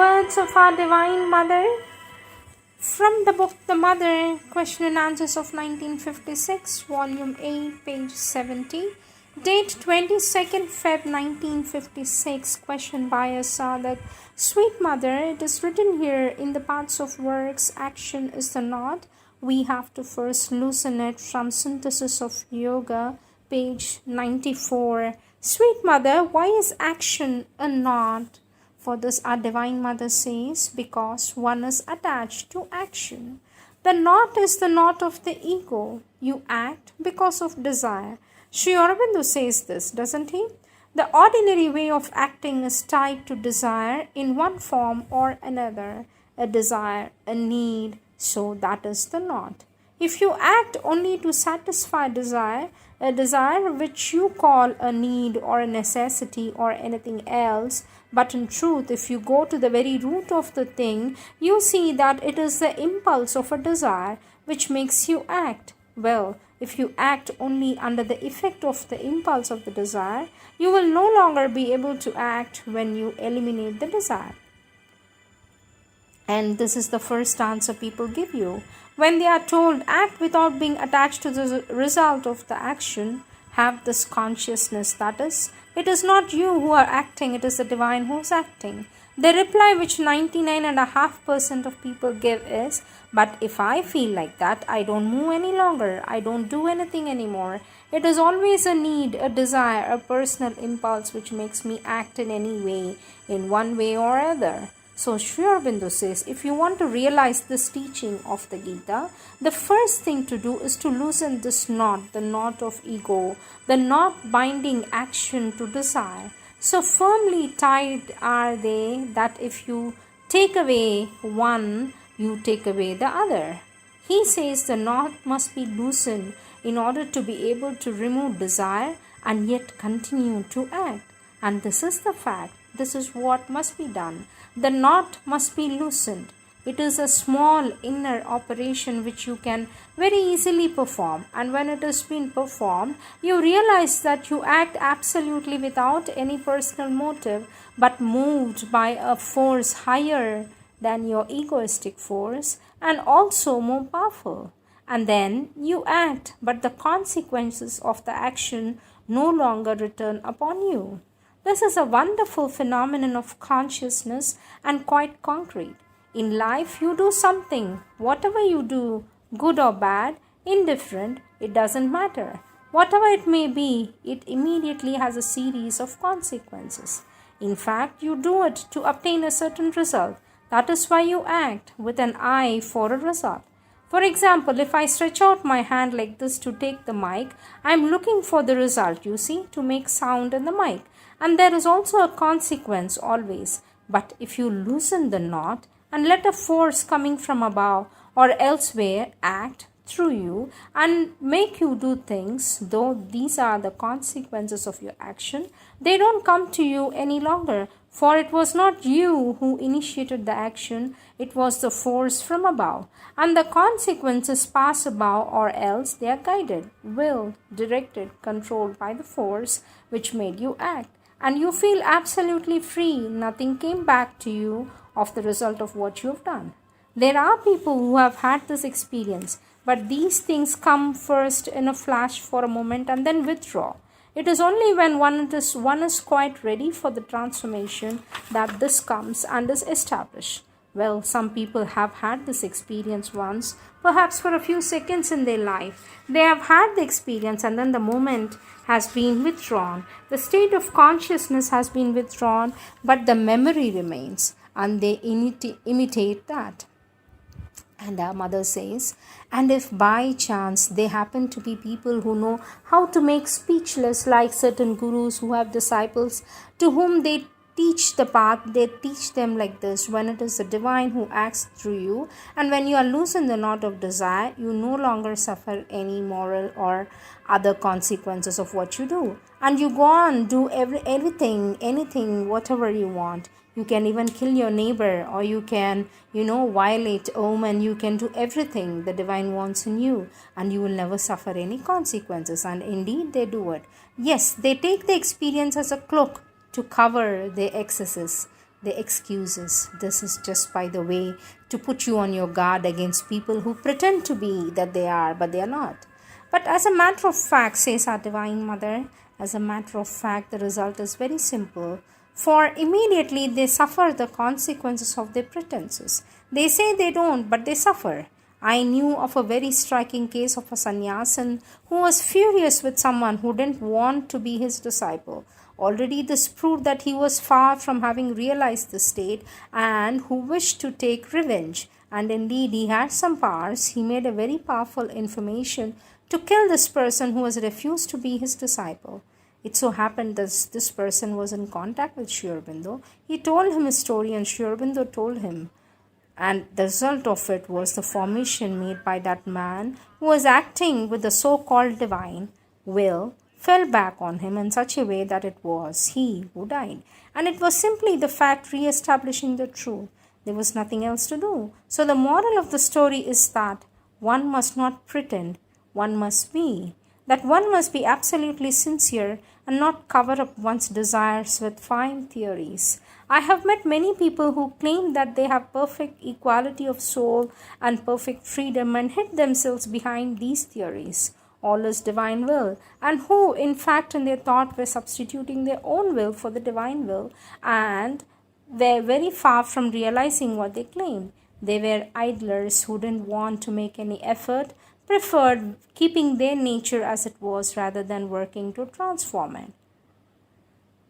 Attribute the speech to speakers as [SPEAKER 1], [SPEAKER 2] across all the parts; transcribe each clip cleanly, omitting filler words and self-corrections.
[SPEAKER 1] words of our Divine Mother from the book The Mother, Question and Answers of 1956, Volume 8, page 70, date 22nd Feb 1956, question by a Sadhak. Sweet Mother, it is written here in the parts of works, action is the knot. We have to first loosen it from Synthesis of Yoga, page 94. Sweet Mother, why is action a knot? For this our Divine Mother says, because one is attached to action. The knot is the knot of the ego. You act because of desire. Sri Aurobindo says this, doesn't he? The ordinary way of acting is tied to desire in one form or another. A desire, a need, so that is the knot. If you act only to satisfy desire, a desire which you call a need or a necessity or anything else, but in truth, if you go to the very root of the thing, you see that it is the impulse of a desire which makes you act. Well, if you act only under the effect of the impulse of the desire, you will no longer be able to act when you eliminate the desire. And this is the first answer people give you. When they are told, act without being attached to the result of the action, have this consciousness, that is, it is not you who are acting, it is the Divine who is acting. The reply which 99.5% of people give is, but if I feel like that, I don't move any longer, I don't do anything anymore. It is always a need, a desire, a personal impulse which makes me act in any way, in one way or other. So Sri Aurobindo says, if you want to realize this teaching of the Gita, the first thing to do is to loosen this knot, the knot of ego, the knot binding action to desire. So firmly tied are they that if you take away one, you take away the other. He says the knot must be loosened in order to be able to remove desire and yet continue to act. And this is the fact. This is what must be done. The knot must be loosened. It is a small inner operation which you can very easily perform. And when it has been performed, you realize that you act absolutely without any personal motive, but moved by a force higher than your egoistic force and also more powerful. And then you act, but the consequences of the action no longer return upon you. This is a wonderful phenomenon of consciousness and quite concrete. In life, you do something. Whatever you do, good or bad, indifferent, it doesn't matter. Whatever it may be, it immediately has a series of consequences. In fact, you do it to obtain a certain result. That is why you act with an eye for a result. For example, if I stretch out my hand like this to take the mic, I am looking for the result, you see, to make sound in the mic. And there is also a consequence always. But if you loosen the knot and let a force coming from above or elsewhere act through you and make you do things, though these are the consequences of your action, they don't come to you any longer. For it was not you who initiated the action, it was the force from above. And the consequences pass above or else they are guided, willed, directed, controlled by the force which made you act. And you feel absolutely free. Nothing came back to you of the result of what you have done. There are people who have had this experience, but these things come first in a flash for a moment and then withdraw. It is only when one is quite ready for the transformation that this comes and is established. Well, some people have had this experience once, perhaps for a few seconds in their life. They have had the experience and then the moment has been withdrawn. The state of consciousness has been withdrawn, but the memory remains and they imitate that. And our mother says, and if by chance they happen to be people who know how to make speechless, like certain gurus who have disciples to whom they teach the path, they teach them like this: when it is the Divine who acts through you, and when you are loosened the knot of desire, you no longer suffer any moral or other consequences of what you do, and you go on do anything, whatever you want. You can even kill your neighbor, or you can, violate Om, and you can do everything the Divine wants in you, and you will never suffer any consequences. And indeed, they do it. Yes, they take the experience as a cloak to cover their excesses. the excuses. This is just, by the way, to put you on your guard against people who pretend to be that they are, but they are not. But as a matter of fact, says our Divine Mother, as a matter of fact, the result is very simple. For immediately they suffer the consequences of their pretenses. They say they don't, but they suffer. I knew of a very striking case of a sannyasin who was furious with someone who didn't want to be his disciple. Already this proved that he was far from having realized the state and who wished to take revenge. And indeed he had some powers. He made a very powerful information to kill this person who has refused to be his disciple. It so happened that this person was in contact with Sri Aurobindo. He told him his story and Sri Aurobindo told him. And the result of it was the formation made by that man who was acting with the so-called divine will fell back on him in such a way that it was he who died. And it was simply the fact re-establishing the truth. There was nothing else to do. So the moral of the story is that one must not pretend, one must be. That one must be absolutely sincere and not cover up one's desires with fine theories. I have met many people who claim that they have perfect equality of soul and perfect freedom and hid themselves behind these theories. All is divine will, and who, in fact, in their thought were substituting their own will for the divine will and were very far from realizing what they claimed. They were idlers who didn't want to make any effort, preferred keeping their nature as it was rather than working to transform it.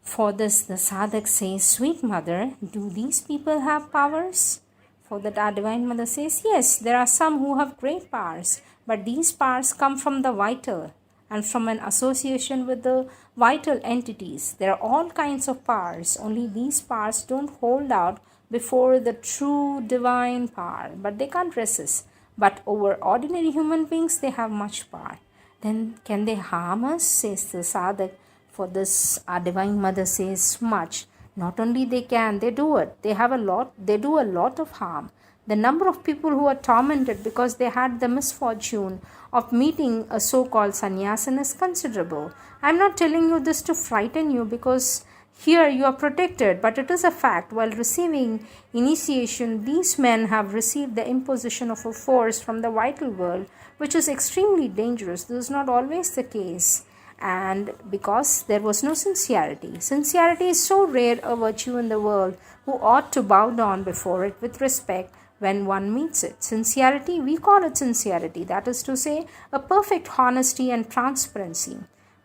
[SPEAKER 1] For this, the sadhak says, Sweet Mother, do these people have powers? For that, our Divine Mother says, yes, there are some who have great powers, but these powers come from the vital and from an association with the vital entities. There are all kinds of powers, only these powers don't hold out before the true divine power, but they can't resist. But over ordinary human beings, they have much power. Then can they harm us, says the sadhak. For this, our Divine Mother says much. Not only they can, they do it. They do a lot of harm. The number of people who are tormented because they had the misfortune of meeting a so-called sannyasin is considerable. I am not telling you this to frighten you because here you are protected, but it is a fact. While receiving initiation, these men have received the imposition of a force from the vital world, which is extremely dangerous. This is not always the case. And because there was no sincerity. Sincerity is so rare a virtue in the world who ought to bow down before it with respect when one meets it. Sincerity, we call it sincerity. That is to say, a perfect honesty and transparency.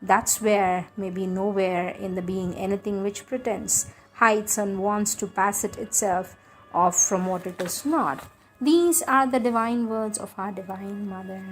[SPEAKER 1] That's where, maybe nowhere in the being, anything which pretends, hides and wants to pass it itself off from what it is not. These are the divine words of our Divine Mother.